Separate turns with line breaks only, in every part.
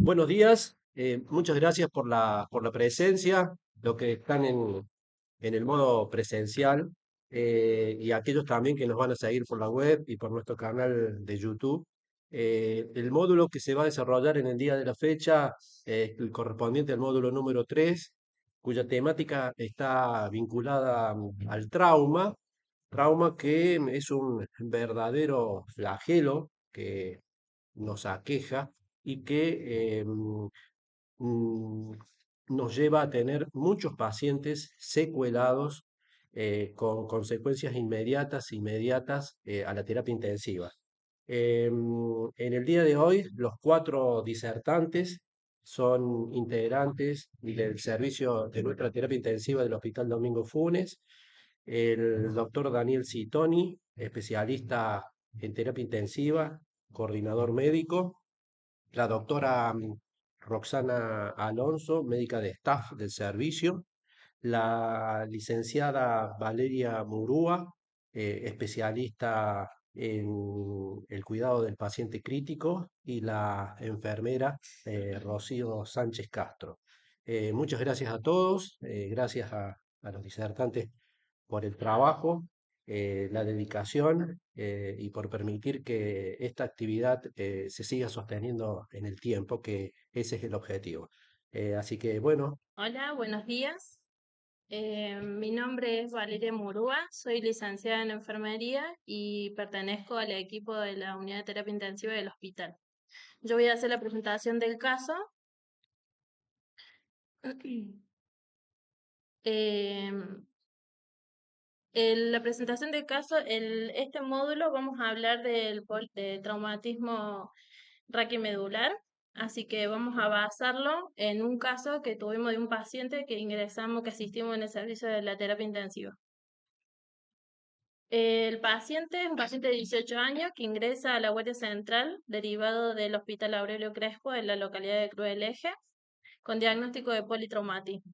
Buenos días, muchas gracias por la presencia, los que están en el modo presencial y aquellos también que nos van a seguir por la web y por nuestro canal de YouTube. El módulo que se va a desarrollar en el día de la fecha es el correspondiente al módulo número 3, cuya temática está vinculada al trauma que es un verdadero flagelo que nos aqueja y que mm, nos lleva a tener muchos pacientes secuelados con consecuencias inmediatas a la terapia intensiva. En el día de hoy, los cuatro disertantes son integrantes del servicio de nuestra terapia intensiva del Hospital Domingo Funes. El doctor Daniel Citoni, especialista en terapia intensiva, coordinador médico. La doctora Roxana Alonso, médica de staff del servicio. La licenciada Valeria Murúa, especialista en el cuidado del paciente crítico. Y la enfermera Rocío Sánchez Castro. Muchas gracias a todos, gracias a los disertantes por el trabajo, la dedicación y por permitir que esta actividad se siga sosteniendo en el tiempo, que ese es el objetivo. Así que bueno,
Hola, buenos días. Mi nombre es Valeria Murúa, soy licenciada en enfermería y pertenezco al equipo de la unidad de terapia intensiva del hospital. Yo voy a hacer la presentación del caso. Em, la presentación del caso, este módulo vamos a hablar de traumatismo raquimedular, así que vamos a basarlo en un caso que tuvimos de un paciente que asistimos en el servicio de la terapia intensiva. El paciente es un paciente de 18 años que ingresa a la Guardia Central derivado del Hospital Aurelio Crespo en la localidad de Cruz del Eje con diagnóstico de politraumatismo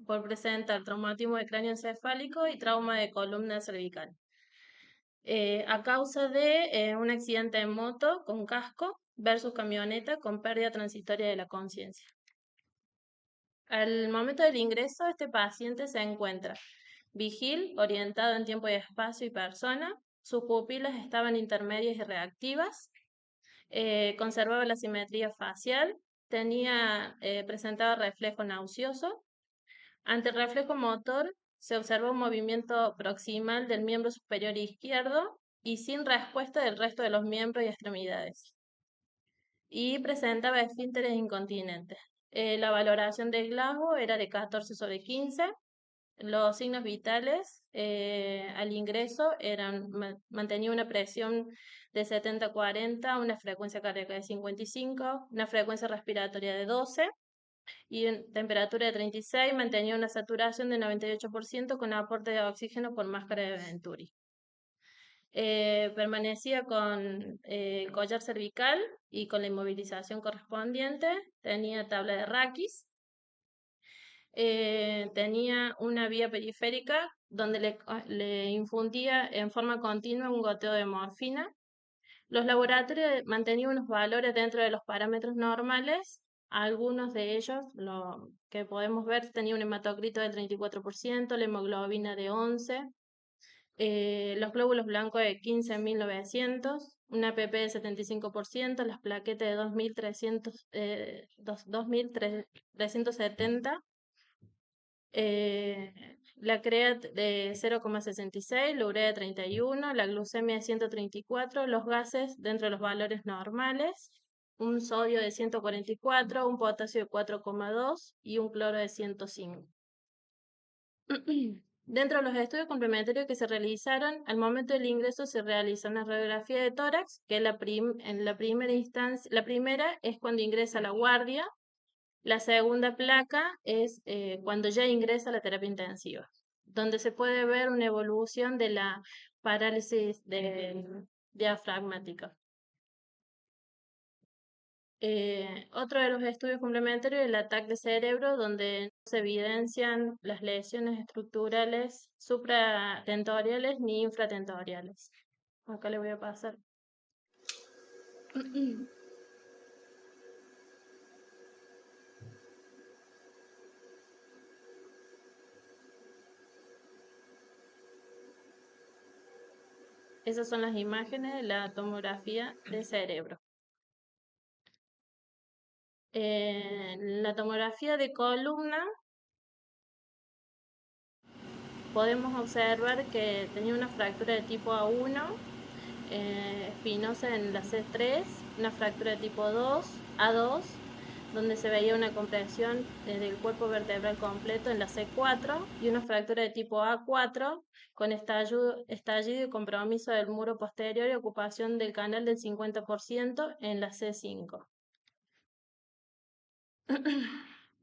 por presentar traumatismo de cráneo encefálico y trauma de columna cervical. A causa de un accidente en moto con casco versus camioneta con pérdida transitoria de la conciencia. Al momento del ingreso, este paciente se encuentra vigil, orientado en tiempo y espacio y persona. Sus pupilas estaban intermedias y reactivas. Conservaba la simetría facial. Presentaba reflejo nauseoso. Ante el reflejo motor, se observó un movimiento proximal del miembro superior izquierdo y sin respuesta del resto de los miembros y extremidades. Y presentaba esfínteres incontinentes. La valoración del Glasgow era de 14/15. Los signos vitales al ingreso mantenía una presión de 70/40, una frecuencia cardíaca de 55, una frecuencia respiratoria de 12 y en temperatura de 36, mantenía una saturación de 98% con aporte de oxígeno por máscara de Venturi. Permanecía con collar cervical y con la inmovilización correspondiente, tenía tabla de raquis. Tenía una vía periférica donde le infundía en forma continua un goteo de morfina. Los laboratorios mantenían unos valores dentro de los parámetros normales. Algunos de ellos, lo que podemos ver, tenía un hematocrito del 34%, la hemoglobina de 11, los glóbulos blancos de 15.900, una PP de 75%, las plaquetas de 2.370, la CREAT de 0,66, la urea de 31, la glucemia de 134, los gases dentro de los valores normales, un sodio de 144, un potasio de 4,2 y un cloro de 105. Dentro de los estudios complementarios que se realizaron, al momento del ingreso se realiza una radiografía de tórax, que en la primera instancia, la primera es cuando ingresa a la guardia. La segunda placa es cuando ya ingresa a la terapia intensiva, donde se puede ver una evolución de la parálisis diafragmática. Otro de los estudios complementarios es el ataque de cerebro, donde no se evidencian las lesiones estructurales supratentoriales ni infratentoriales. Acá le voy a pasar. Esas son las imágenes de la tomografía de cerebro. La tomografía de columna podemos observar que tenía una fractura de tipo A1, espinosa en la C3, una fractura de tipo 2, A2, donde se veía una compresión del cuerpo vertebral completo en la C4 y una fractura de tipo A4 con estallido y compromiso del muro posterior y ocupación del canal del 50% en la C5.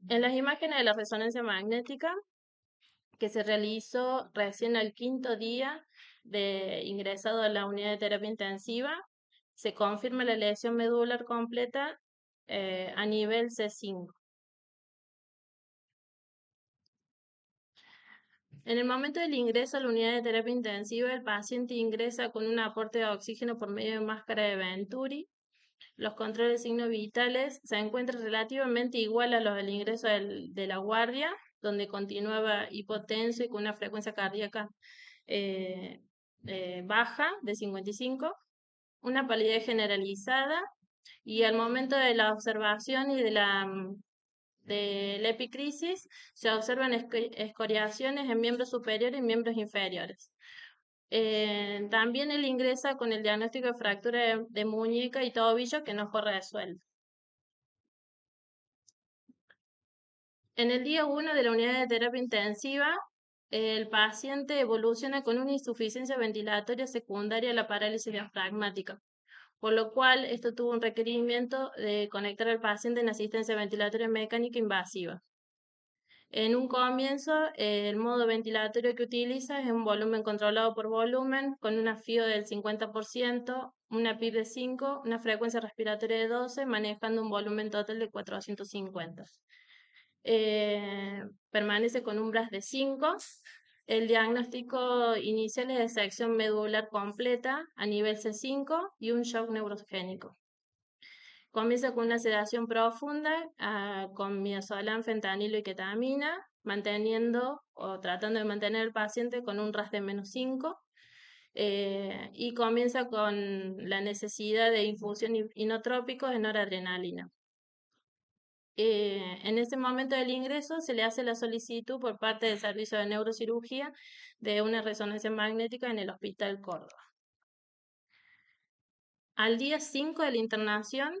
En las imágenes de la resonancia magnética que se realizó recién al quinto día de ingresado a la unidad de terapia intensiva, se confirma la lesión medular completa a nivel C5. En el momento del ingreso a la unidad de terapia intensiva, el paciente ingresa con un aporte de oxígeno por medio de máscara de Venturi. Los controles de signos vitales se encuentran relativamente igual a los del ingreso de la guardia, donde continuaba hipotenso y con una frecuencia cardíaca eh, baja de 55, una palidez generalizada, y al momento de la observación y de la epicrisis se observan escoriaciones en miembros superiores y miembros inferiores. También él ingresa con el diagnóstico de fractura de muñeca y tobillo que no fue resuelto. En el día 1 de la unidad de terapia intensiva, el paciente evoluciona con una insuficiencia ventilatoria secundaria a la parálisis diafragmática, por lo cual esto tuvo un requerimiento de conectar al paciente en asistencia ventilatoria mecánica invasiva. En un comienzo, el modo ventilatorio que utiliza es un volumen controlado por volumen, con una FIO del 50%, una PIB de 5, una frecuencia respiratoria de 12, manejando un volumen total de 450. Permanece con umbras de 5. El diagnóstico inicial es de sección medular completa a nivel C5 y un shock neurogénico. Comienza con una sedación profunda con midazolam, fentanilo y ketamina, manteniendo o tratando de mantener al paciente con un RAS de -5, y comienza con la necesidad de infusión inotrópicos de noradrenalina. En ese momento del ingreso se le hace la solicitud por parte del servicio de neurocirugía de una resonancia magnética en el Hospital Córdoba. Al día 5 de la internación,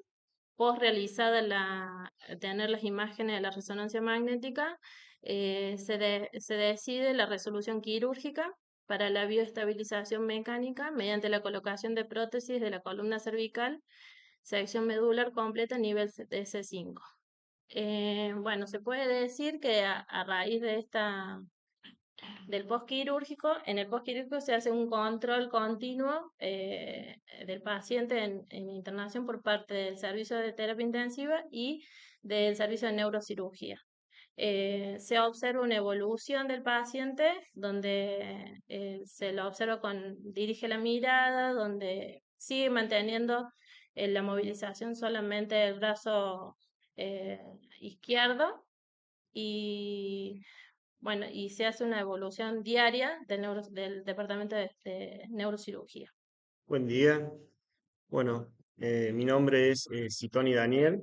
post realizada tener las imágenes de la resonancia magnética, se decide la resolución quirúrgica para la bioestabilización mecánica mediante la colocación de prótesis de la columna cervical, sección medular completa a nivel de C5. Bueno, se puede decir que a raíz del postquirúrgico, en el postquirúrgico se hace un control continuo del paciente en internación por parte del servicio de terapia intensiva y del servicio de neurocirugía. Se observa una evolución del paciente donde se lo observa dirige la mirada, donde sigue manteniendo la movilización solamente del brazo izquierdo, y bueno, y se hace una evolución diaria del departamento de neurocirugía.
Buen día. Bueno, mi nombre es Citoni Daniel.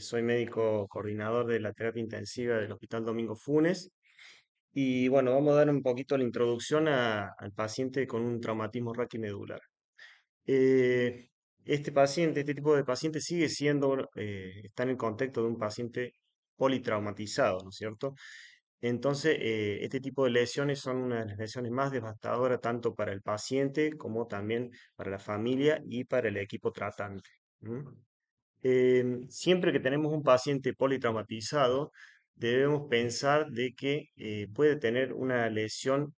Soy médico coordinador de la terapia intensiva del Hospital Domingo Funes. Y bueno, vamos a dar un poquito la introducción al paciente con un traumatismo raquimedular. Eh, este tipo de paciente sigue siendo, está en el contexto de un paciente politraumatizado, ¿no es cierto? Entonces, este tipo de lesiones son una de las lesiones más devastadoras tanto para el paciente como también para la familia y para el equipo tratante. ¿M? Siempre que tenemos un paciente politraumatizado, debemos pensar de que puede tener una lesión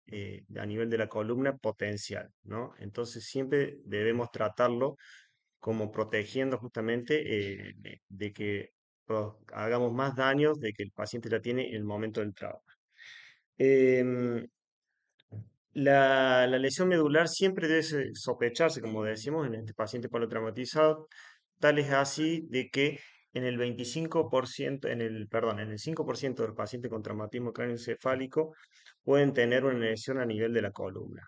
a nivel de la columna potencial, ¿no? Entonces, siempre debemos tratarlo como protegiendo justamente de que hagamos más daños de que el paciente ya tiene en el momento del trauma. Em, la lesión medular siempre debe sospecharse, como decimos, en este paciente politraumatizado, tal es así de que en el 25%, en el 5% de los pacientes con traumatismo cráneoencefálico pueden tener una lesión a nivel de la columna.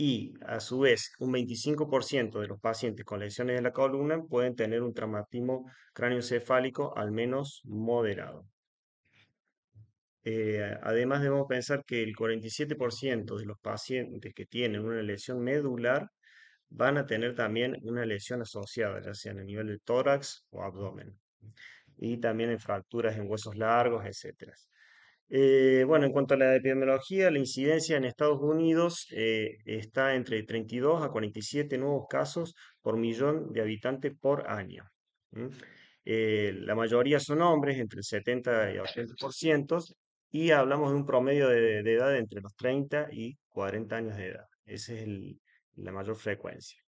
y a su vez un 25% de los pacientes con lesiones de la columna pueden tener un traumatismo cráneoencefálico al menos moderado. Además debemos pensar que el 47% de los pacientes que tienen una lesión medular van a tener también una lesión asociada, ya sea en el nivel del tórax o abdomen, y también en fracturas en huesos largos, etc. Bueno, en cuanto a la epidemiología, la incidencia en Estados Unidos está entre 32 a 47 nuevos casos por millón de habitantes por año. ¿M? La mayoría son hombres, entre el 70 y 80%, y hablamos de un promedio de edad entre los 30 y 40 años de edad. Esa es la mayor frecuencia.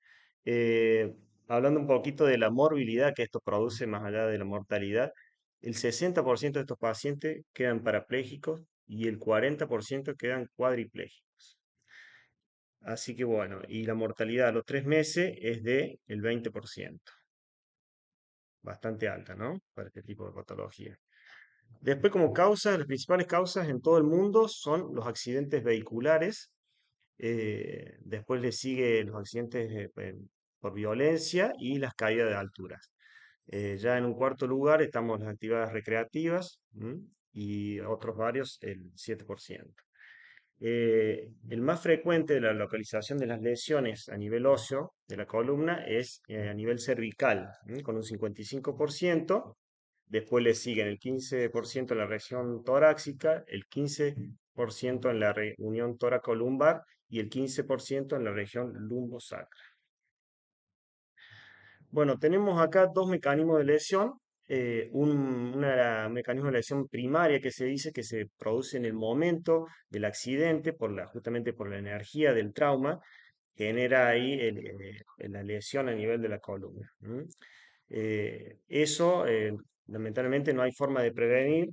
Eh, Hablando un poquito de la morbilidad que esto produce más allá de la mortalidad, el 60% de estos pacientes quedan parapléjicos y el 40% quedan cuadriplégicos. Así que bueno, y la mortalidad a los 3 meses es de el 20%. Bastante alta, ¿no? Para este tipo de patología. Después, como causas, las principales causas en todo el mundo son los accidentes vehiculares. Después le sigue los accidentes por violencia y las caídas de alturas. Ya en un cuarto lugar estamos las actividades recreativas, y otros varios, el 7%. El más frecuente de la localización de las lesiones a nivel óseo de la columna es a nivel cervical, con un 55%. Después le siguen el 15% en la región torácica, el 15% en la unión toracolumbar y el 15% en la región lumbosacra. Bueno, tenemos acá dos mecanismos de lesión. Un mecanismo de lesión primaria que se dice que se produce en el momento del accidente justamente por la energía del trauma, genera ahí la lesión a nivel de la columna. Eso, lamentablemente, no hay forma de prevenir.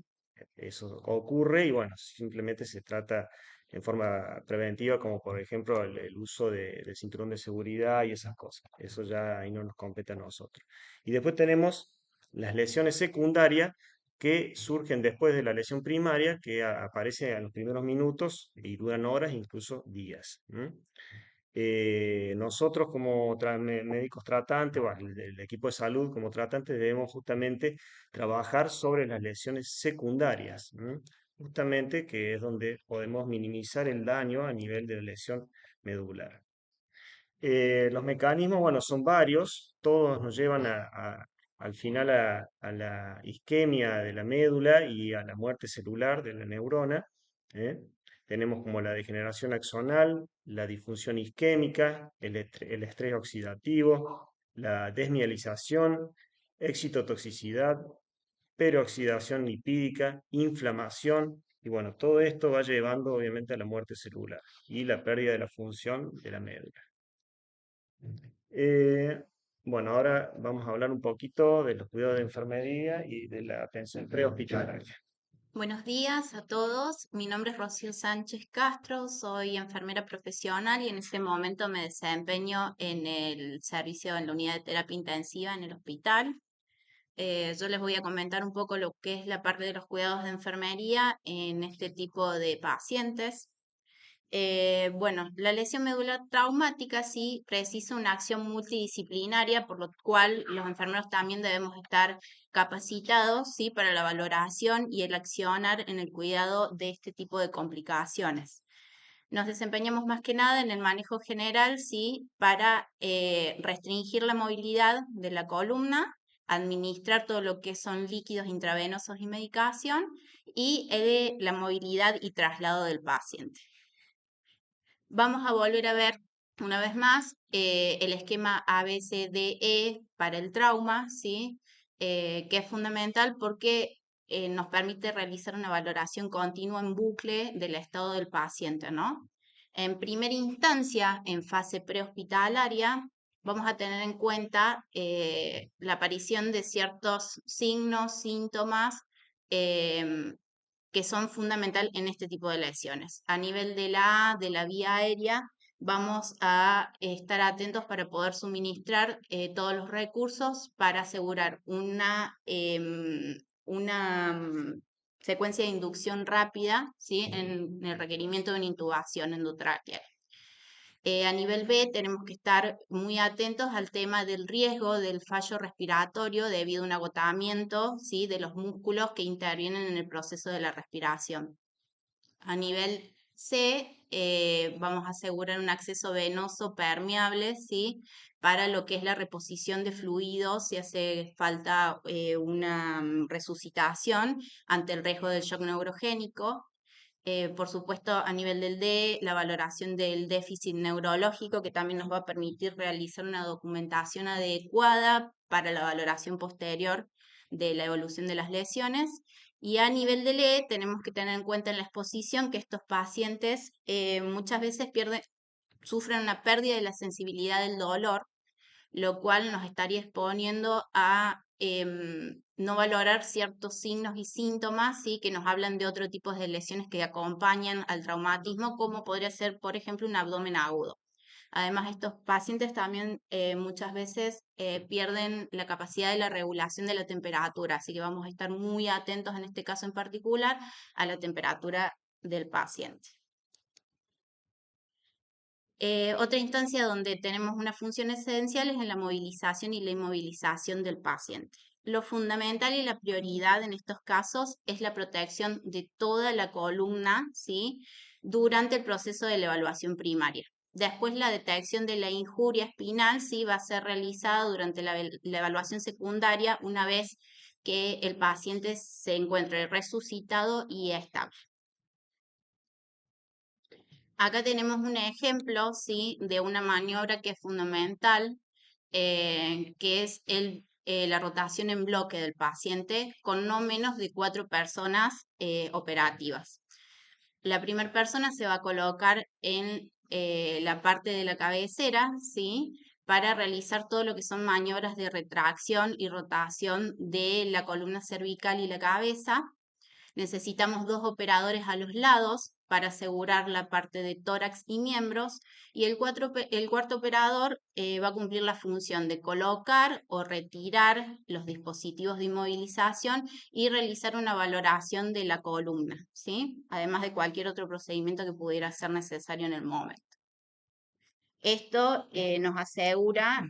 Eso ocurre y bueno, simplemente se trata en forma preventiva, como por ejemplo el uso del cinturón de seguridad y esas cosas. Eso ya ahí no nos compete a nosotros. Y después tenemos las lesiones secundarias que surgen después de la lesión primaria, que aparece en los primeros minutos y duran horas, incluso días. Nosotros como médicos tratantes, o el equipo de salud como tratantes, debemos justamente trabajar sobre las lesiones secundarias, justamente que es donde podemos minimizar el daño a nivel de la lesión medular. Los mecanismos, bueno, son varios, todos nos llevan al final a la isquemia de la médula y a la muerte celular de la neurona. ¿eh? Tenemos como la degeneración axonal, la disfunción isquémica, el estrés oxidativo, la desmielización, excitotoxicidad, peroxidación lipídica, inflamación, y bueno, todo esto va llevando obviamente a la muerte celular y la pérdida de la función de la médula. Eh, bueno, ahora vamos a hablar un poquito de los cuidados de enfermería y de la atención prehospitalaria.
Buenos días a todos. Mi nombre es Rocío Sánchez Castro, soy enfermera profesional y en este momento me desempeño en el servicio en la unidad de terapia intensiva en el hospital. Yo les voy a comentar un poco lo que es la parte de los cuidados de enfermería en este tipo de pacientes. Bueno, la lesión medular traumática sí precisa una acción multidisciplinaria, por lo cual los enfermeros también debemos estar capacitados, ¿sí? Para la valoración y el accionar en el cuidado de este tipo de complicaciones. Nos desempeñamos más que nada en el manejo general, ¿sí? Para restringir la movilidad de la columna, administrar todo lo que son líquidos intravenosos y medicación, y la movilidad y traslado del paciente. Vamos a volver a ver una vez más el esquema ABCDE para el trauma, ¿sí? Que es fundamental porque nos permite realizar una valoración continua en bucle del estado del paciente, ¿no? En primera instancia, en fase prehospitalaria, vamos a tener en cuenta la aparición de ciertos signos, síntomas, em, que son fundamental en este tipo de lesiones. A nivel de la vía aérea, vamos a estar atentos para poder suministrar todos los recursos para asegurar una secuencia de inducción rápida, ¿sí? En el requerimiento de una intubación endotráquea. A nivel B tenemos que estar muy atentos al tema del riesgo del fallo respiratorio debido a un agotamiento, ¿sí?, de los músculos que intervienen en el proceso de la respiración. A nivel C, vamos a asegurar un acceso venoso permeable, ¿sí?, para lo que es la reposición de fluidos si hace falta una resucitación ante el riesgo del shock neurogénico. Por supuesto, a nivel del D, la valoración del déficit neurológico, que también nos va a permitir realizar una documentación adecuada para la valoración posterior de la evolución de las lesiones. Y a nivel del E, tenemos que tener en cuenta en la exposición que estos pacientes muchas veces sufren una pérdida de la sensibilidad del dolor, lo cual nos estaría exponiendo a no valorar ciertos signos y síntomas, ¿sí?, que nos hablan de otro tipo de lesiones que acompañan al traumatismo, como podría ser, por ejemplo, un abdomen agudo. Además, estos pacientes también muchas veces pierden la capacidad de la regulación de la temperatura, así que vamos a estar muy atentos en este caso en particular a la temperatura del paciente. Otra instancia donde tenemos una función esencial es en la movilización y la inmovilización del paciente. Lo fundamental y la prioridad en estos casos es la protección de toda la columna, ¿sí?, durante el proceso de la evaluación primaria. Después, la detección de la injuria espinal, ¿sí?, va a ser realizada durante la evaluación secundaria una vez que el paciente se encuentre resucitado y estable. Acá tenemos un ejemplo, ¿sí?, de una maniobra que es fundamental, que es la rotación en bloque del paciente con no menos de 4 personas operativas. La primera persona se va a colocar en la parte de la cabecera, ¿sí?, para realizar todo lo que son maniobras de retracción y rotación de la columna cervical y la cabeza. Necesitamos 2 operadores a los lados para asegurar la parte de tórax y miembros, y el cuarto operador va a cumplir la función de colocar o retirar los dispositivos de inmovilización y realizar una valoración de la columna, ¿sí?, además de cualquier otro procedimiento que pudiera ser necesario en el momento. Esto nos asegura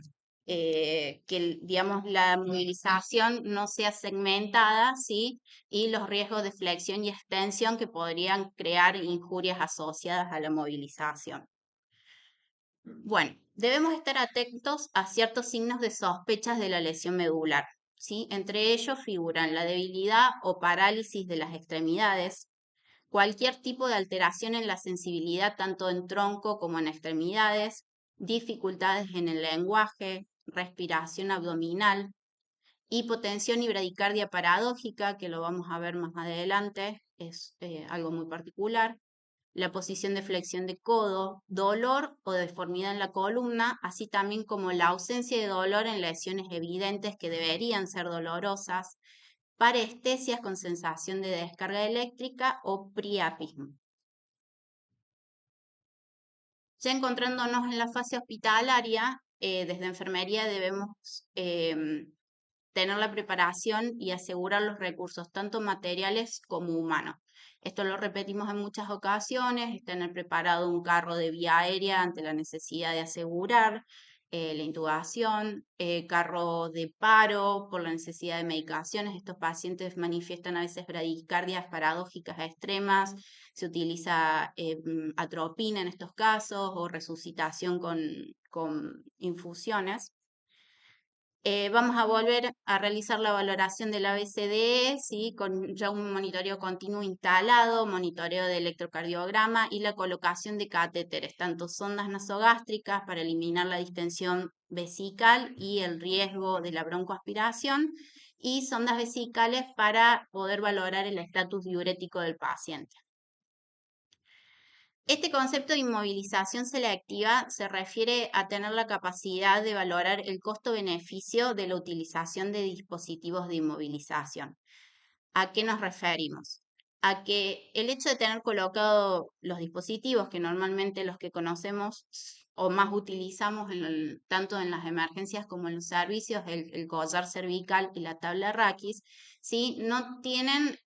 que, digamos, la movilización no sea segmentada, ¿sí?, y los riesgos de flexión y extensión que podrían crear injurias asociadas a la movilización. Bueno, debemos estar atentos a ciertos signos de sospechas de la lesión medular, ¿sí? Entre ellos figuran la debilidad o parálisis de las extremidades, cualquier tipo de alteración en la sensibilidad tanto en tronco como en extremidades, dificultades en el lenguaje, respiración abdominal, hipotensión y bradicardia paradójica, que lo vamos a ver más adelante, es algo muy particular, la posición de flexión de codo, dolor o deformidad en la columna, así también como la ausencia de dolor en lesiones evidentes que deberían ser dolorosas, parestesias con sensación de descarga eléctrica o priapismo. Ya encontrándonos en la fase hospitalaria, desde enfermería debemos tener la preparación y asegurar los recursos, tanto materiales como humanos. Esto lo repetimos en muchas ocasiones, tener preparado un carro de vía aérea ante la necesidad de asegurar la intubación, carro de paro por la necesidad de medicaciones. Estos pacientes manifiestan a veces bradicardias paradójicas extremas, se utiliza atropina en estos casos o resucitación con infusiones. Vamos a volver a realizar la valoración del ABCDE, ¿sí?, con ya un monitoreo continuo instalado, monitoreo de electrocardiograma y la colocación de catéteres, tanto sondas nasogástricas para eliminar la distensión vesical y el riesgo de la broncoaspiración, y sondas vesicales para poder valorar el estatus diurético del paciente. Este concepto de inmovilización selectiva se refiere a tener la capacidad de valorar el costo-beneficio de la utilización de dispositivos de inmovilización. ¿A qué nos referimos? A que el hecho de tener colocado los dispositivos, que normalmente los que conocemos o más utilizamos tanto en las emergencias como en los servicios, el collar cervical y la tabla raquis, ¿sí?, no tienen,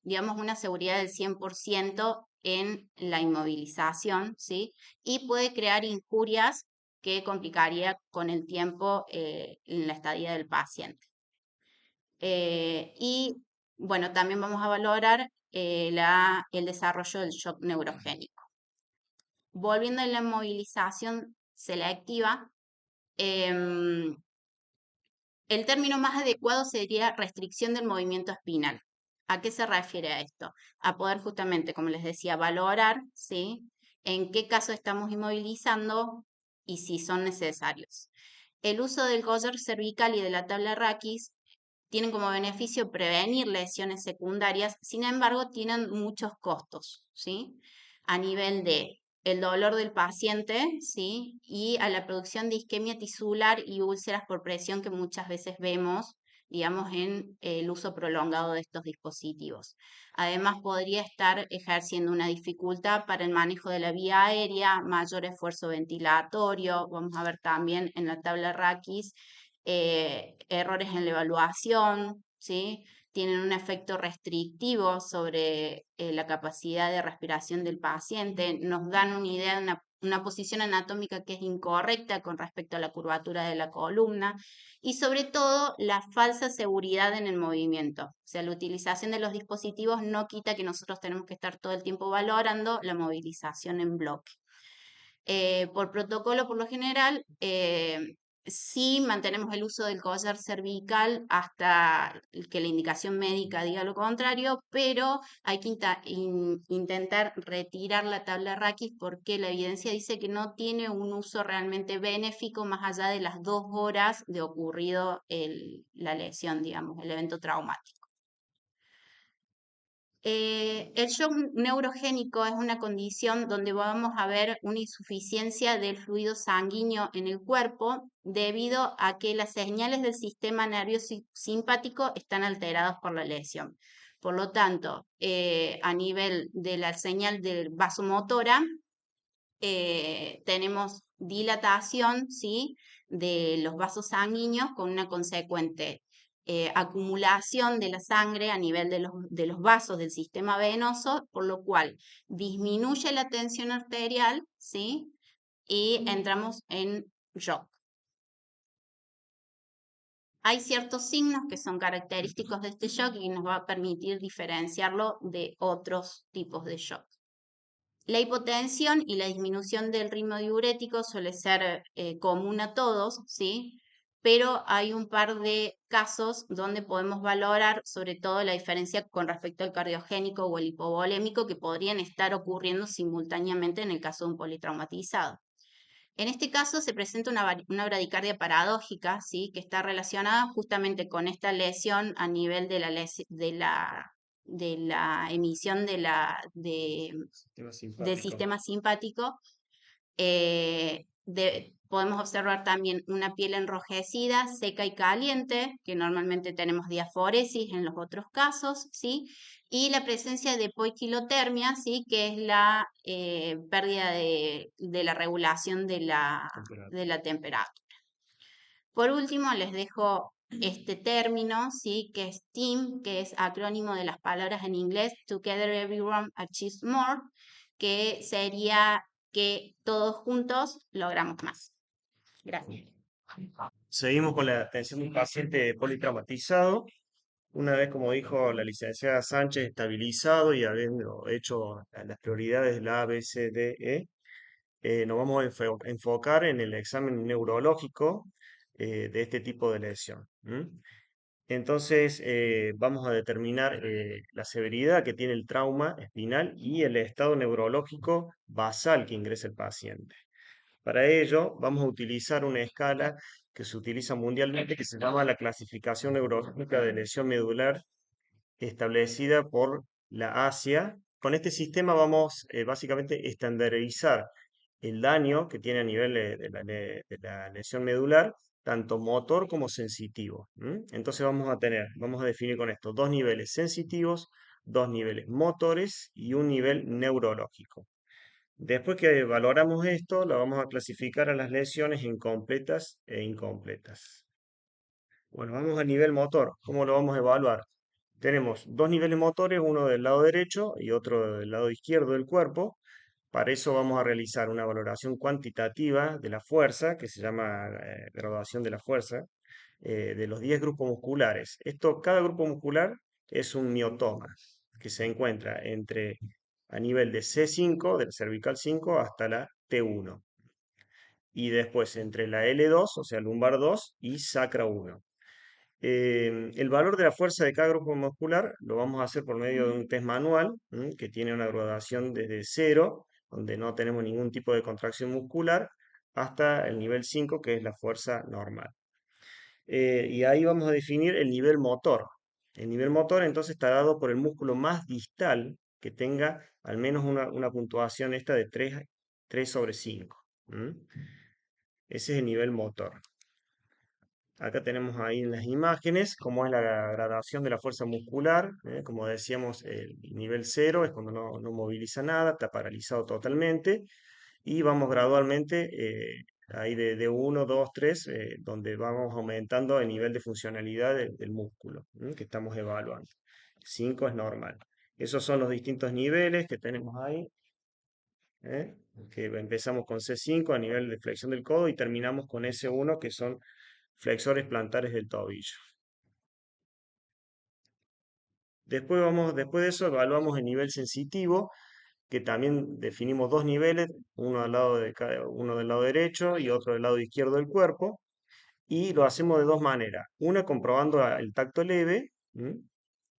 digamos, una seguridad del 100% en la inmovilización, ¿sí? Y puede crear injurias que complicaría con el tiempo la estadía del paciente. Y bueno, también vamos a valorar el desarrollo del shock neurogénico. Volviendo a la inmovilización selectiva, em, el término más adecuado sería restricción del movimiento espinal. ¿A qué se refiere a esto? A poder justamente, como les decía, valorar, ¿sí?, en qué caso estamos inmovilizando y si son necesarios. El uso del collar cervical y de la tabla raquis tienen como beneficio prevenir lesiones secundarias, sin embargo, tienen muchos costos, ¿sí? A nivel de el dolor del paciente, ¿sí? Y a la producción de isquemia tisular y úlceras por presión que muchas veces vemos, digamos, en el uso prolongado de estos dispositivos. Además, podría estar ejerciendo una dificultad para el manejo de la vía aérea, mayor esfuerzo ventilatorio. Vamos a ver también en la tabla raquis errores en la evaluación, ¿sí? Tienen un efecto restrictivo sobre la capacidad de respiración del paciente, nos dan una idea de una posición anatómica que es incorrecta con respecto a la curvatura de la columna y sobre todo la falsa seguridad en el movimiento. O sea, la utilización de los dispositivos no quita que nosotros tenemos que estar todo el tiempo valorando la movilización en bloque. Por protocolo, por lo general, sí mantenemos el uso del collar cervical hasta que la indicación médica diga lo contrario, pero hay que intentar retirar la tabla raquis porque la evidencia dice que no tiene un uso realmente benéfico más allá de las 2 horas de ocurrido la lesión, digamos, el evento traumático. El shock neurogénico es una condición donde vamos a ver una insuficiencia del fluido sanguíneo en el cuerpo debido a que las señales del sistema nervioso simpático están alteradas por la lesión. Por lo tanto, a nivel de la señal del vasomotora, tenemos dilatación, ¿sí?, de los vasos sanguíneos con una consecuente acumulación de la sangre a nivel de los vasos del sistema venoso, por lo cual disminuye la tensión arterial, ¿sí?, y entramos en shock. Hay ciertos signos que son característicos de este shock y nos va a permitir diferenciarlo de otros tipos de shock. La hipotensión y la disminución del ritmo diurético suele ser común a todos, ¿sí? Pero hay un par de casos donde podemos valorar sobre todo la diferencia con respecto al cardiogénico o el hipovolémico que podrían estar ocurriendo simultáneamente en el caso de un politraumatizado. En este caso se presenta una bradicardia paradójica, ¿sí?, que está relacionada justamente con esta lesión a nivel de la emisión del sistema simpático. Podemos observar también una piel enrojecida, seca y caliente, que normalmente tenemos diaforesis en los otros casos, ¿sí? Y la presencia de poiquilotermia, ¿sí?, que es la pérdida de la regulación de la temperatura. Por último, les dejo este término, ¿sí?, que es TEAM, que es acrónimo de las palabras en inglés Together Everyone Achieves More, que sería que todos juntos logramos más. Gracias.
Seguimos con la atención de un paciente politraumatizado. Una vez, como dijo la licenciada Sánchez, estabilizado y habiendo hecho las prioridades de la A, B, C, D, nos vamos a enfocar en el examen neurológico de este tipo de lesión. Entonces, vamos a determinar la severidad que tiene el trauma espinal y el estado neurológico basal que ingresa el paciente. Para ello, vamos a utilizar una escala que se utiliza mundialmente que se llama la clasificación neurológica de lesión medular establecida por la ASIA. Con este sistema vamos básicamente a estandarizar el daño que tiene a nivel de la lesión medular, tanto motor como sensitivo. Entonces vamos a definir con esto 2 niveles sensitivos, 2 niveles motores y un nivel neurológico. Después que valoramos esto, lo vamos a clasificar a las lesiones en completas e incompletas. Bueno, vamos a nivel motor. ¿Cómo lo vamos a evaluar? Tenemos dos niveles motores, uno del lado derecho y otro del lado izquierdo del cuerpo. Para eso vamos a realizar una valoración cuantitativa de la fuerza, que se llama graduación de la fuerza, de los 10 grupos musculares. Cada grupo muscular es un miotoma que se encuentra a nivel de C5, del cervical 5, hasta la T1. Y después entre la L2, o sea, lumbar 2, y sacra 1. El valor de la fuerza de cada grupo muscular lo vamos a hacer por medio de un test manual, que tiene una graduación desde 0, donde no tenemos ningún tipo de contracción muscular, hasta el nivel 5, que es la fuerza normal. Y ahí vamos a definir el nivel motor. El nivel motor entonces está dado por el músculo más distal que tenga al menos una puntuación esta de 3 sobre 5. Ese es el nivel motor. Acá tenemos ahí en las imágenes cómo es la gradación de la fuerza muscular. Como decíamos, el nivel 0 es cuando no moviliza nada, está paralizado totalmente. Y vamos gradualmente, ahí de 1, 2, 3, donde vamos aumentando el nivel de funcionalidad del músculo que estamos evaluando. 5 es normal. Esos son los distintos niveles que tenemos ahí. Que empezamos con C5 a nivel de flexión del codo y terminamos con S1, que son flexores plantares del tobillo. Después de eso evaluamos el nivel sensitivo, que también definimos dos niveles, uno del lado derecho y otro del lado izquierdo del cuerpo, y lo hacemos de dos maneras. Una comprobando el tacto leve,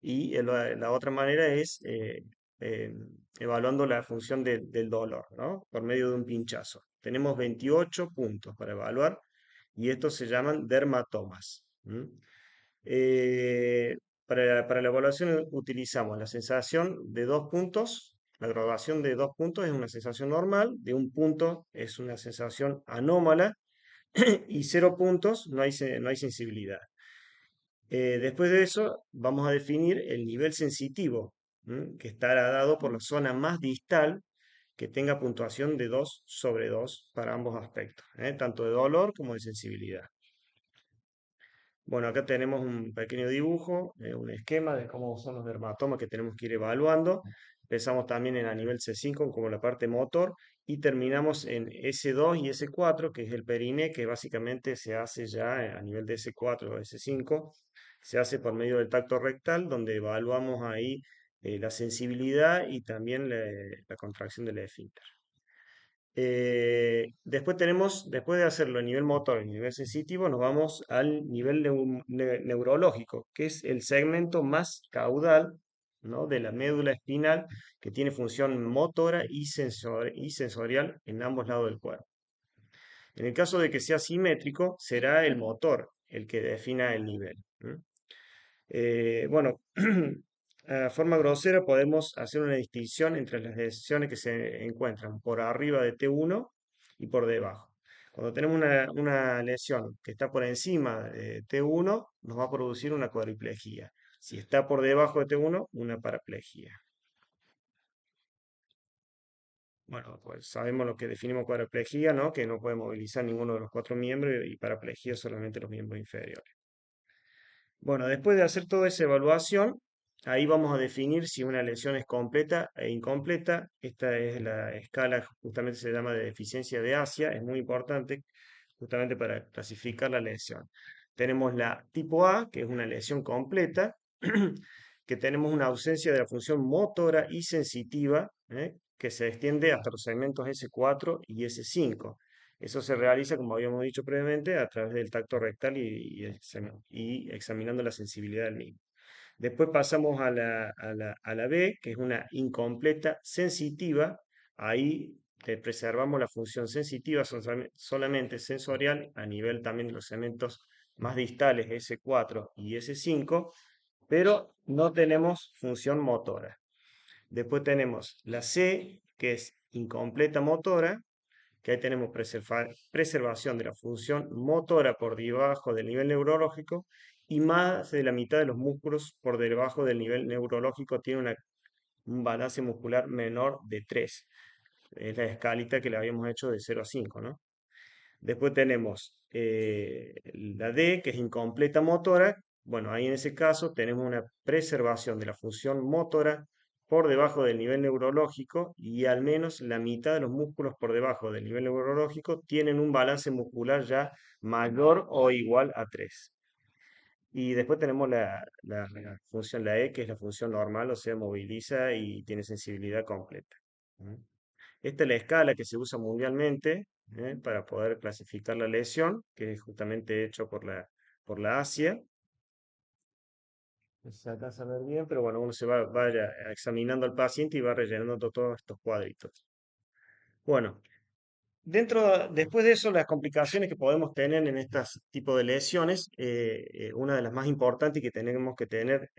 y la otra manera es eh, evaluando la función del dolor, ¿no? Por medio de un pinchazo. Tenemos 28 puntos para evaluar y estos se llaman dermatomas. Eh, para la evaluación utilizamos la sensación de 2 puntos. La graduación de 2 puntos es una sensación normal, de 1 punto es una sensación anómala y 0 puntos no hay sensibilidad. Después de eso vamos a definir el nivel sensitivo, que estará dado por la zona más distal que tenga puntuación de 2 sobre 2 para ambos aspectos, tanto de dolor como de sensibilidad. Bueno, acá tenemos un pequeño dibujo, un esquema de cómo son los dermatomas que tenemos que ir evaluando. Empezamos también a nivel C5 como la parte motor y terminamos en S2 y S4, que es el periné, que básicamente se hace ya a nivel de S4 o S5. Se hace por medio del tacto rectal, donde evaluamos ahí la sensibilidad y también la contracción del esfínter. Después de hacerlo a nivel motor, a nivel sensitivo, nos vamos al nivel neurológico, que es el segmento más caudal, ¿no?, de la médula espinal, que tiene función motora y sensorial en ambos lados del cuerpo. En el caso de que sea simétrico, será el motor el que defina el nivel. Bueno, a forma grosera podemos hacer una distinción entre las lesiones que se encuentran por arriba de T1 y por debajo. Cuando tenemos una lesión que está por encima de T1, nos va a producir una cuadriplegia. Si está por debajo de T1, una paraplegia. Bueno, pues sabemos lo que definimos cuadriplegia, ¿no? Que no puede movilizar ninguno de los 4 miembros y paraplegia solamente los miembros inferiores. Bueno, después de hacer toda esa evaluación, ahí vamos a definir si una lesión es completa e incompleta. Esta es la escala, justamente se llama de deficiencia de Asia, es muy importante justamente para clasificar la lesión. Tenemos la tipo A, que es una lesión completa, que tenemos una ausencia de la función motora y sensitiva, que se extiende hasta los segmentos S4 y S5. Eso se realiza, como habíamos dicho previamente, a través del tacto rectal y examinando la sensibilidad del mismo. Después pasamos a la B, que es una incompleta sensitiva. Ahí preservamos la función sensitiva solamente sensorial a nivel también de los segmentos más distales S4 y S5, pero no tenemos función motora. Después tenemos la C, que es incompleta motora, que ahí tenemos preservación de la función motora por debajo del nivel neurológico y más de la mitad de los músculos por debajo del nivel neurológico tiene un balance muscular menor de 3. Es la escalita que le habíamos hecho de 0 a 5, ¿no? Después tenemos la D, que es incompleta motora, Bueno, ahí en ese caso tenemos una preservación de la función motora por debajo del nivel neurológico y al menos la mitad de los músculos por debajo del nivel neurológico tienen un balance muscular ya mayor o igual a 3. Y después tenemos la función, la E, que es la función normal, o sea, moviliza y tiene sensibilidad completa. ¿Mm? Esta es la escala que se usa mundialmente, para poder clasificar la lesión, que es justamente hecho por la ASIA. No sé si se alcanza a ver bien, pero bueno, uno se vaya examinando al paciente y va rellenando todos estos cuadritos. Bueno, después de eso, las complicaciones que podemos tener en estos tipos de lesiones, una de las más importantes y que tenemos que tener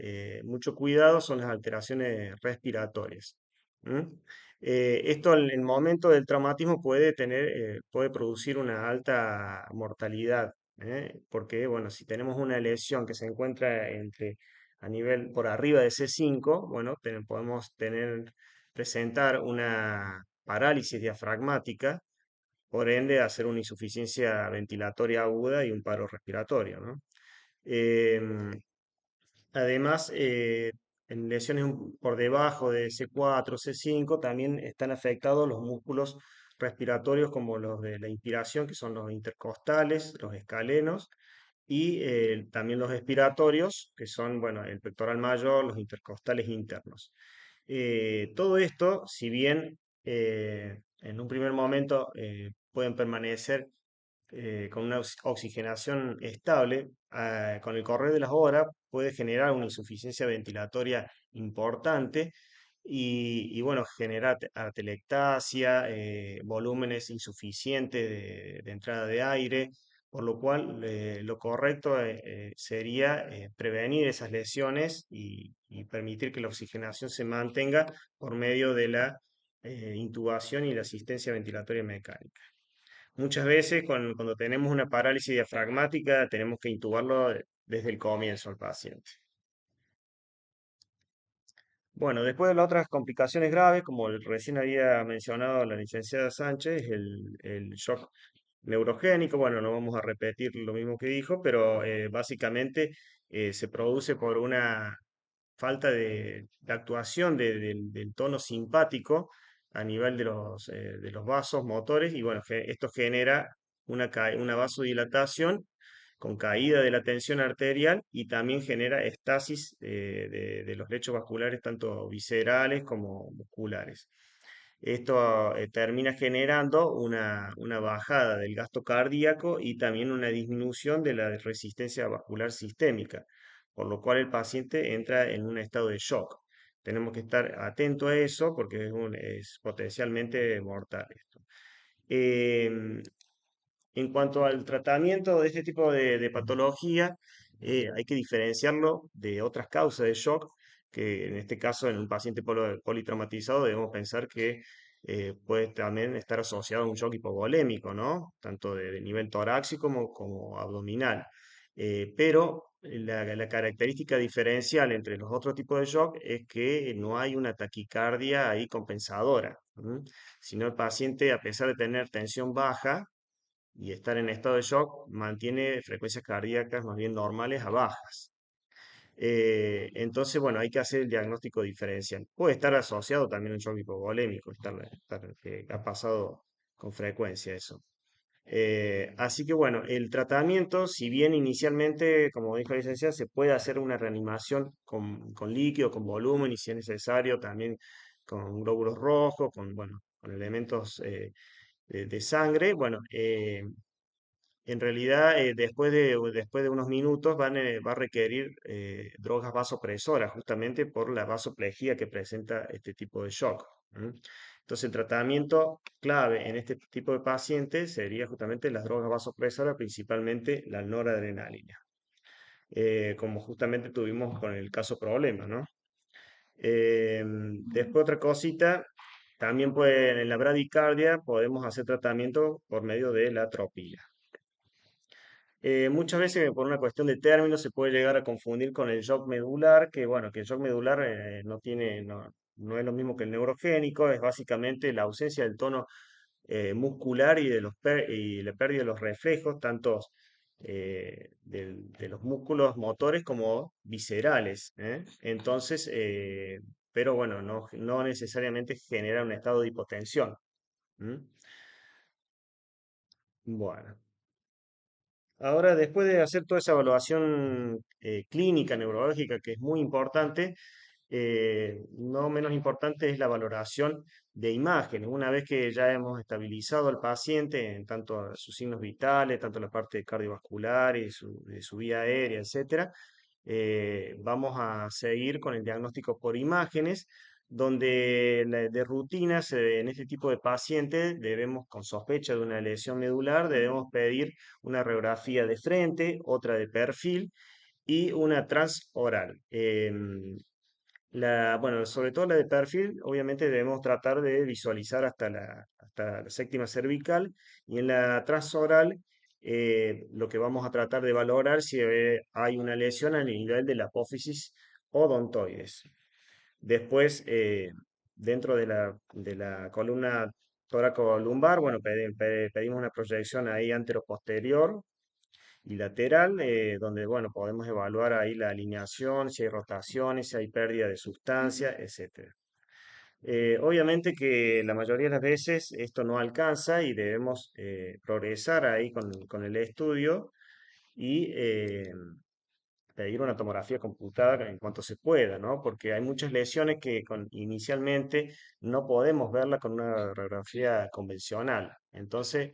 mucho cuidado son las alteraciones respiratorias. ¿Mm? Esto en el momento del traumatismo puede producir una alta mortalidad, porque, bueno, si tenemos una lesión que se encuentra a nivel por arriba de C5, bueno, podemos presentar una parálisis diafragmática, por ende hacer una insuficiencia ventilatoria aguda y un paro respiratorio, ¿no? Em, Además, en lesiones por debajo de C4, C5 también están afectados los músculos respiratorios como los de la inspiración, que son los intercostales, los escalenos, y también los expiratorios, que son, bueno, el pectoral mayor, los intercostales internos. Todo esto, si bien en un primer momento pueden permanecer con una oxigenación estable, con el correr de las horas puede generar una insuficiencia ventilatoria importante y, bueno, generar atelectasia, volúmenes insuficientes de entrada de aire, por lo cual lo correcto sería prevenir esas lesiones y permitir que la oxigenación se mantenga por medio de la intubación y la asistencia ventilatoria mecánica. Muchas veces cuando tenemos una parálisis diafragmática tenemos que intubarlo desde el comienzo al paciente. Bueno, después de las otras complicaciones graves, como recién había mencionado la licenciada Sánchez, el shock neurogénico. Bueno, no vamos a repetir lo mismo que dijo, pero básicamente se produce por una falta de actuación del tono simpático a nivel de los vasos motores y, bueno, esto genera una vasodilatación con caída de la tensión arterial y también genera estasis de los lechos vasculares, tanto viscerales como musculares. Esto termina generando una bajada del gasto cardíaco y también una disminución de la resistencia vascular sistémica, por lo cual el paciente entra en un estado de shock. Tenemos que estar atentos a eso porque es potencialmente mortal esto. Em, en cuanto al tratamiento de este tipo de patología, hay que diferenciarlo de otras causas de shock, que en este caso en un paciente politraumatizado debemos pensar que puede también estar asociado a un shock hipovolémico, ¿no? Tanto de nivel torácico como abdominal. Pero la característica diferencial entre los otros tipos de shock es que no hay una taquicardia ahí compensadora, sino el paciente, a pesar de tener tensión baja, y estar en estado de shock mantiene frecuencias cardíacas más bien normales a bajas. Entonces, bueno, hay que hacer el diagnóstico diferencial. Puede estar asociado también a un shock hipovolémico, que ha pasado con frecuencia eso. Así que, bueno, el tratamiento, si bien inicialmente, como dijo la licenciada, se puede hacer una reanimación con líquido, con volumen y si es necesario también con glóbulos rojos, bueno, con elementos de sangre. Bueno, en realidad, después de unos minutos va a requerir drogas vasopresoras, justamente por la vasoplejía que presenta este tipo de shock. Entonces, el tratamiento clave en este tipo de pacientes sería justamente las drogas vasopresoras, principalmente la noradrenalina, como justamente tuvimos con el caso problema, ¿no? Después otra cosita, también en la bradicardia podemos hacer tratamiento por medio de la tropina. Muchas veces por una cuestión de términos se puede llegar a confundir con el shock medular, que, bueno, que el shock medular no es lo mismo que el neurogénico, es básicamente la ausencia del tono muscular y la pérdida de los reflejos, tanto de los músculos motores como viscerales, ¿eh? Entonces, pero bueno, no necesariamente genera un estado de hipotensión. ¿Mm? Bueno, ahora después de hacer toda esa evaluación clínica, neurológica, que es muy importante, no menos importante es la valoración de imágenes. Una vez que ya hemos estabilizado al paciente en tanto sus signos vitales, tanto la parte cardiovascular y de su vía aérea, etcétera, vamos a seguir con el diagnóstico por imágenes, donde de rutina en este tipo de pacientes debemos, con sospecha de una lesión medular, debemos pedir una radiografía de frente, otra de perfil y una transoral. Bueno, sobre todo la de perfil, obviamente debemos tratar de visualizar hasta la séptima cervical, y en la transoral lo que vamos a tratar de valorar si hay una lesión a nivel de la apófisis odontoides. Después, dentro de la columna tóraco-lumbar, bueno, pedimos una proyección ahí antero-posterior y lateral, donde, bueno, podemos evaluar ahí la alineación, si hay rotaciones, si hay pérdida de sustancia, etcétera. Obviamente que la mayoría de las veces esto no alcanza y debemos progresar ahí con el estudio y pedir una tomografía computada en cuanto se pueda, ¿no? Porque hay muchas lesiones que inicialmente no podemos verla con una radiografía convencional. Entonces,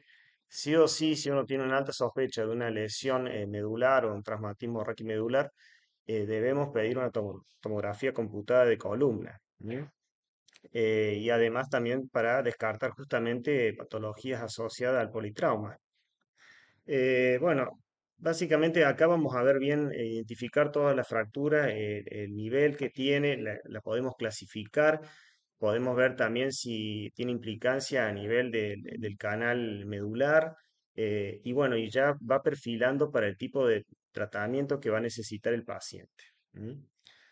sí o sí, si uno tiene una alta sospecha de una lesión medular o un traumatismo raquimedular, debemos pedir una tomografía computada de columna. ¿Mm? Y además también para descartar justamente patologías asociadas al politrauma. Bueno, básicamente acá vamos a ver bien, identificar todas las fracturas, el nivel que tiene, la podemos clasificar, podemos ver también si tiene implicancia a nivel del canal medular, y bueno, y ya va perfilando para el tipo de tratamiento que va a necesitar el paciente. ¿Mm?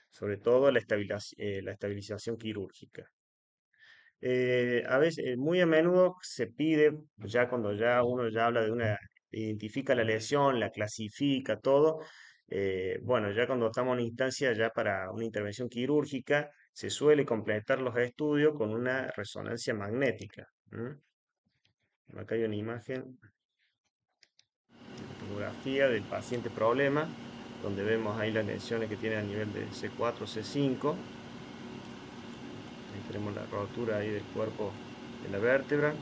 Sobre todo la estabilización quirúrgica. A veces, muy a menudo se pide, ya cuando ya uno ya habla de identifica la lesión, la clasifica, todo, bueno, ya cuando estamos en instancia ya para una intervención quirúrgica, se suele completar los estudios con una resonancia magnética. ¿Mm? Acá hay una imagen de fotografía del paciente problema, donde vemos ahí las lesiones que tiene a nivel de C4, C5. Ahí tenemos la rotura ahí del cuerpo de la vértebra.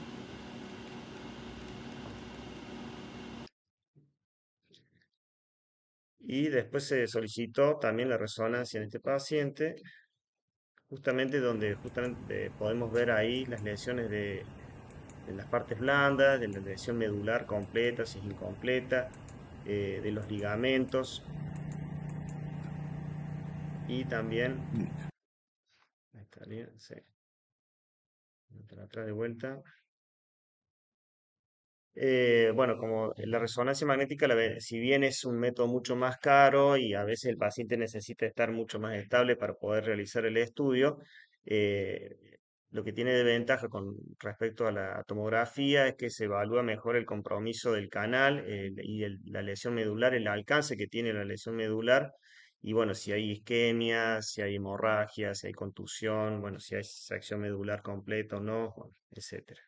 Y después se solicitó también la resonancia en este paciente, justamente donde podemos ver ahí las lesiones de las partes blandas, de la lesión medular completa, si es incompleta, de los ligamentos y también, ahí estaría, sí, para atrás de vuelta. Bueno, como la resonancia magnética, si bien es un método mucho más caro y a veces el paciente necesita estar mucho más estable para poder realizar el estudio, eh, lo que tiene de ventaja con respecto a la tomografía es que se evalúa mejor el compromiso del canal, y la lesión medular, el alcance que tiene la lesión medular, y bueno, si hay isquemia, si hay hemorragia, si hay contusión, bueno, si hay sección medular completa o no, bueno, etcétera.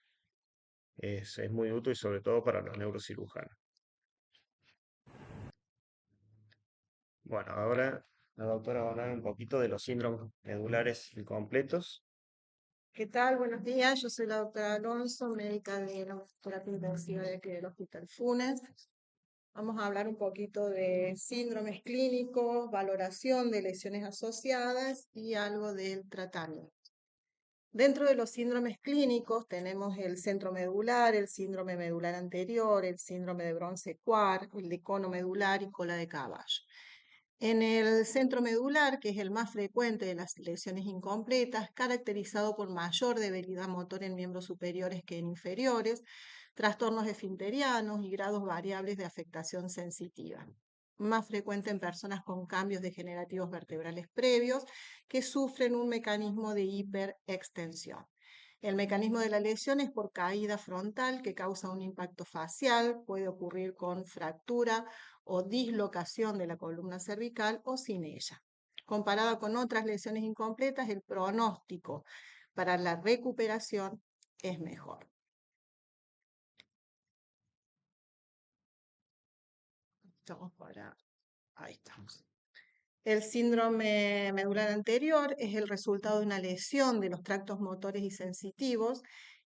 Es muy útil, sobre todo para los neurocirujanos. Bueno, ahora la doctora va a hablar un poquito de los síndromes medulares incompletos.
¿Qué tal? Buenos días. Yo soy la doctora Alonso, médica de la terapia intensiva de aquí del Hospital Funes. Vamos a hablar un poquito de síndromes clínicos, valoración de lesiones asociadas y algo del tratamiento. Dentro de los síndromes clínicos tenemos el centro medular, el síndrome medular anterior, el síndrome de Bronce-Quart, el de cono medular y cola de caballo. En el centro medular, que es el más frecuente de las lesiones incompletas, caracterizado por mayor debilidad motor en miembros superiores que en inferiores, trastornos esfinterianos y grados variables de afectación sensitiva. Más frecuente en personas con cambios degenerativos vertebrales previos que sufren un mecanismo de hiperextensión. El mecanismo de la lesión es por caída frontal que causa un impacto facial, puede ocurrir con fractura o dislocación de la columna cervical o sin ella. Comparada con otras lesiones incompletas, el pronóstico para la recuperación es mejor. Ahí estamos. El síndrome medular anterior es el resultado de una lesión de los tractos motores y sensitivos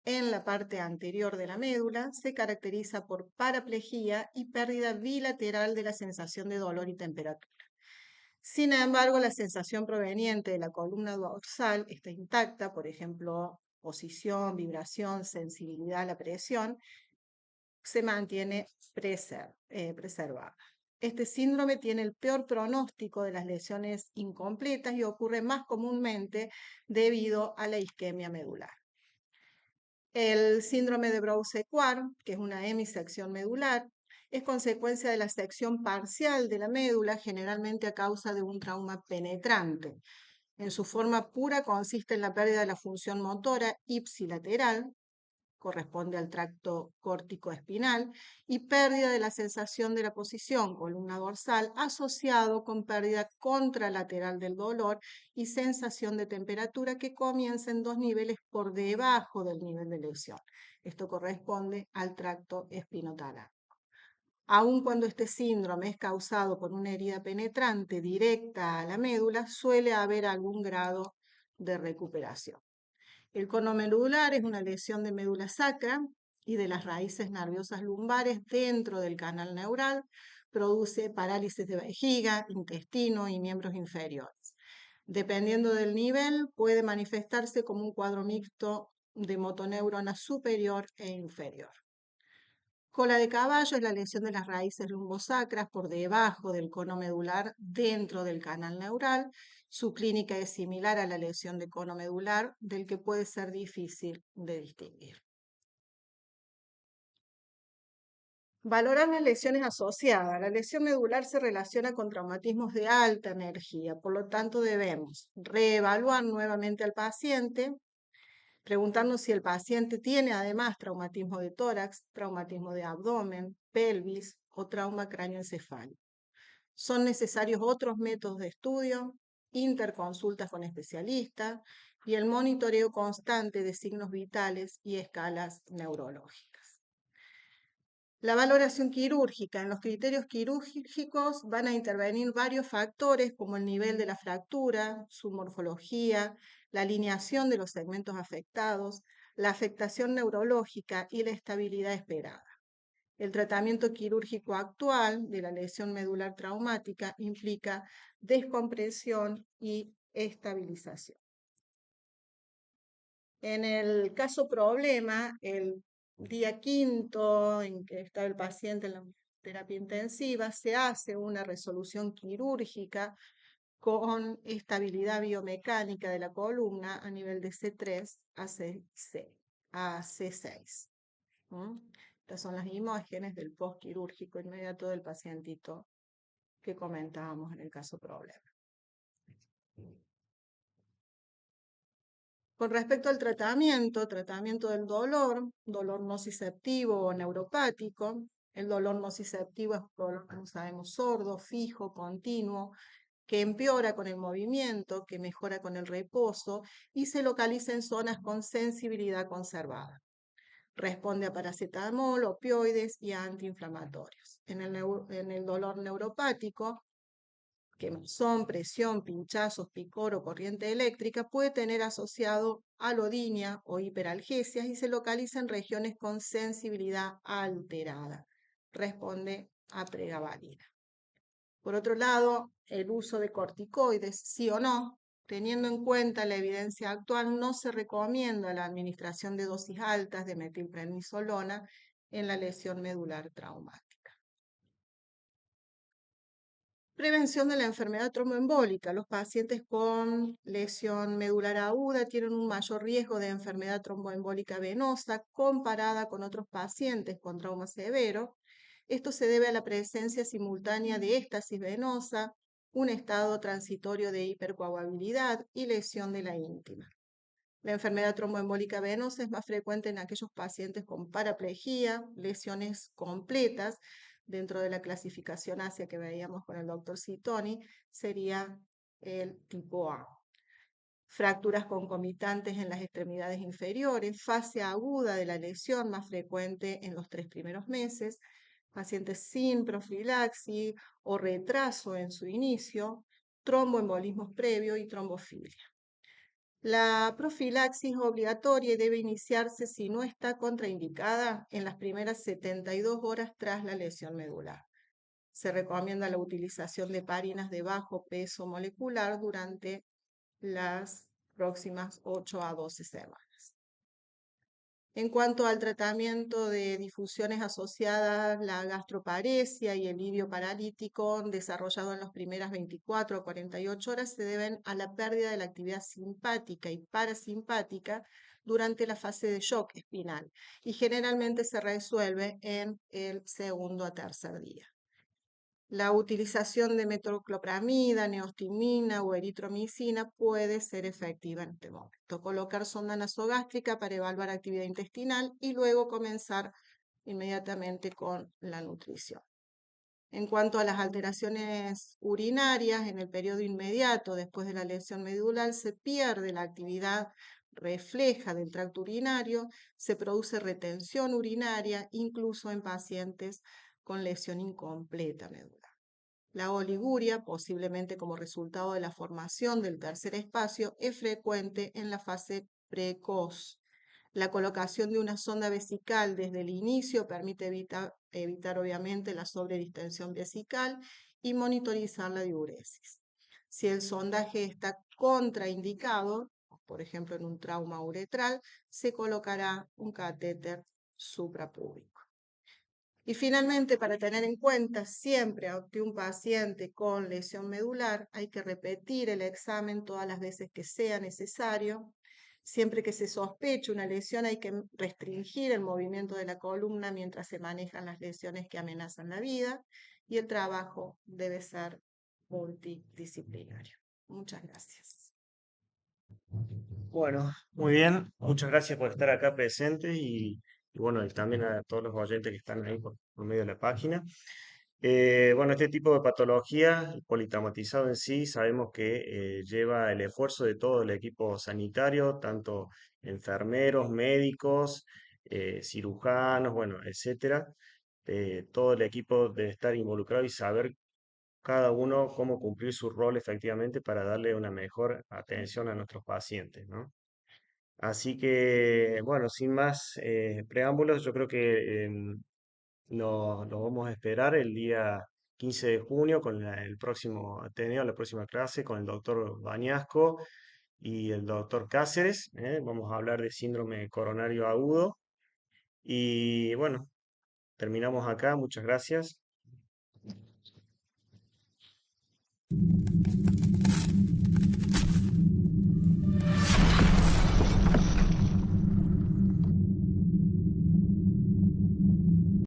en la parte anterior de la médula. Se caracteriza por paraplegia y pérdida bilateral de la sensación de dolor y temperatura. Sin embargo, la sensación proveniente de la columna dorsal está intacta, por ejemplo, posición, vibración, sensibilidad a la presión, se mantiene preservada. Este síndrome tiene el peor pronóstico de las lesiones incompletas y ocurre más comúnmente debido a la isquemia medular. El síndrome de Brown-Séquard, que es una hemisección medular, es consecuencia de la sección parcial de la médula, generalmente a causa de un trauma penetrante. En su forma pura consiste en la pérdida de la función motora ipsilateral, corresponde al tracto córtico-espinal, y pérdida de la sensación de la posición columna dorsal asociado con pérdida contralateral del dolor y sensación de temperatura que comienza en 2 niveles por debajo del nivel de lesión. Esto corresponde al tracto espinotalámico. Aun cuando este síndrome es causado por una herida penetrante directa a la médula, suele haber algún grado de recuperación. El cono medular es una lesión de médula sacra y de las raíces nerviosas lumbares dentro del canal neural. Produce parálisis de vejiga, intestino y miembros inferiores. Dependiendo del nivel, puede manifestarse como un cuadro mixto de motoneurona superior e inferior. Cola de caballo es la lesión de las raíces lumbosacras por debajo del cono medular dentro del canal neural. Su clínica es similar a la lesión de cono medular, del que puede ser difícil de distinguir. Valorar las lesiones asociadas. La lesión medular se relaciona con traumatismos de alta energía, por lo tanto debemos reevaluar nuevamente al paciente, preguntarnos si el paciente tiene además traumatismo de tórax, traumatismo de abdomen, pelvis o trauma cráneoencefálico. Son necesarios otros métodos de estudio, interconsultas con especialistas y el monitoreo constante de signos vitales y escalas neurológicas. La valoración quirúrgica. En los criterios quirúrgicos van a intervenir varios factores como el nivel de la fractura, su morfología, la alineación de los segmentos afectados, la afectación neurológica y la estabilidad esperada. El tratamiento quirúrgico actual de la lesión medular traumática implica descompresión y estabilización. En el caso problema, el día 5 en que está el paciente en la terapia intensiva, se hace una resolución quirúrgica con estabilidad biomecánica de la columna a nivel de C3 a C6. Estas son las imágenes del postquirúrgico inmediato del pacientito que comentábamos en el caso problema. Con respecto al tratamiento del dolor nociceptivo o neuropático, el dolor nociceptivo es un dolor, como sabemos, sordo, fijo, continuo, que empeora con el movimiento, que mejora con el reposo y se localiza en zonas con sensibilidad conservada. Responde a paracetamol, opioides y a antiinflamatorios. En el dolor neuropático, quemazón, presión, pinchazos, picor o corriente eléctrica, puede tener asociado alodinia o hiperalgesias y se localiza en regiones con sensibilidad alterada. Responde a pregabalina. Por otro lado, el uso de corticoides, sí o no, teniendo en cuenta la evidencia actual, no se recomienda la administración de dosis altas de metilprednisolona en la lesión medular traumática. Prevención de la enfermedad tromboembólica. Los pacientes con lesión medular aguda tienen un mayor riesgo de enfermedad tromboembólica venosa comparada con otros pacientes con trauma severo. Esto se debe a la presencia simultánea de éstasis venosa, un estado transitorio de hipercoagulabilidad y lesión de la íntima. La enfermedad tromboembólica venosa es más frecuente en aquellos pacientes con paraplegia, lesiones completas. Dentro de la clasificación ASIA que veíamos con el doctor Citoni, sería el tipo A. Fracturas concomitantes en las extremidades inferiores, fase aguda de la lesión más frecuente en los 3 primeros meses, pacientes sin profilaxis o retraso en su inicio, tromboembolismos previo y trombofilia. La profilaxis obligatoria debe iniciarse si no está contraindicada en las primeras 72 horas tras la lesión medular. Se recomienda la utilización de heparinas de bajo peso molecular durante las próximas 8 a 12 semanas. En cuanto al tratamiento de difusiones asociadas, la gastroparesia y el lirio paralítico desarrollado en las primeras 24 a 48 horas se deben a la pérdida de la actividad simpática y parasimpática durante la fase de shock espinal y generalmente se resuelve en el segundo a tercer día. La utilización de metoclopramida, neostimina o eritromicina puede ser efectiva en este momento. Colocar sonda nasogástrica para evaluar actividad intestinal y luego comenzar inmediatamente con la nutrición. En cuanto a las alteraciones urinarias, en el periodo inmediato después de la lesión medular se pierde la actividad refleja del tracto urinario, se produce retención urinaria, incluso en pacientes con lesión incompleta medular. La oliguria, posiblemente como resultado de la formación del tercer espacio, es frecuente en la fase precoz. La colocación de una sonda vesical desde el inicio permite evitar obviamente la sobredistensión vesical y monitorizar la diuresis. Si el sondaje está contraindicado, por ejemplo en un trauma uretral, se colocará un catéter suprapúbico. Y finalmente, para tener en cuenta siempre ante un paciente con lesión medular, hay que repetir el examen todas las veces que sea necesario. Siempre que se sospeche una lesión hay que restringir el movimiento de la columna mientras se manejan las lesiones que amenazan la vida y el trabajo debe ser multidisciplinario. Muchas gracias.
Bueno, muy bien. Muchas gracias por estar acá presentes y bueno, y también a todos los oyentes que están ahí por medio de la página. Bueno, este tipo de patología, el politraumatizado en sí, sabemos que lleva el esfuerzo de todo el equipo sanitario, tanto enfermeros, médicos, cirujanos, bueno, etcétera. Todo el equipo debe estar involucrado y saber cada uno cómo cumplir su rol efectivamente para darle una mejor atención a nuestros pacientes, ¿no? Así que, bueno, sin más preámbulos, yo creo que nos vamos a esperar el día 15 de junio con el próximo Ateneo, la próxima clase con el doctor Bañasco y el doctor Cáceres. Vamos a hablar de síndrome coronario agudo. Y bueno, terminamos acá. Muchas gracias.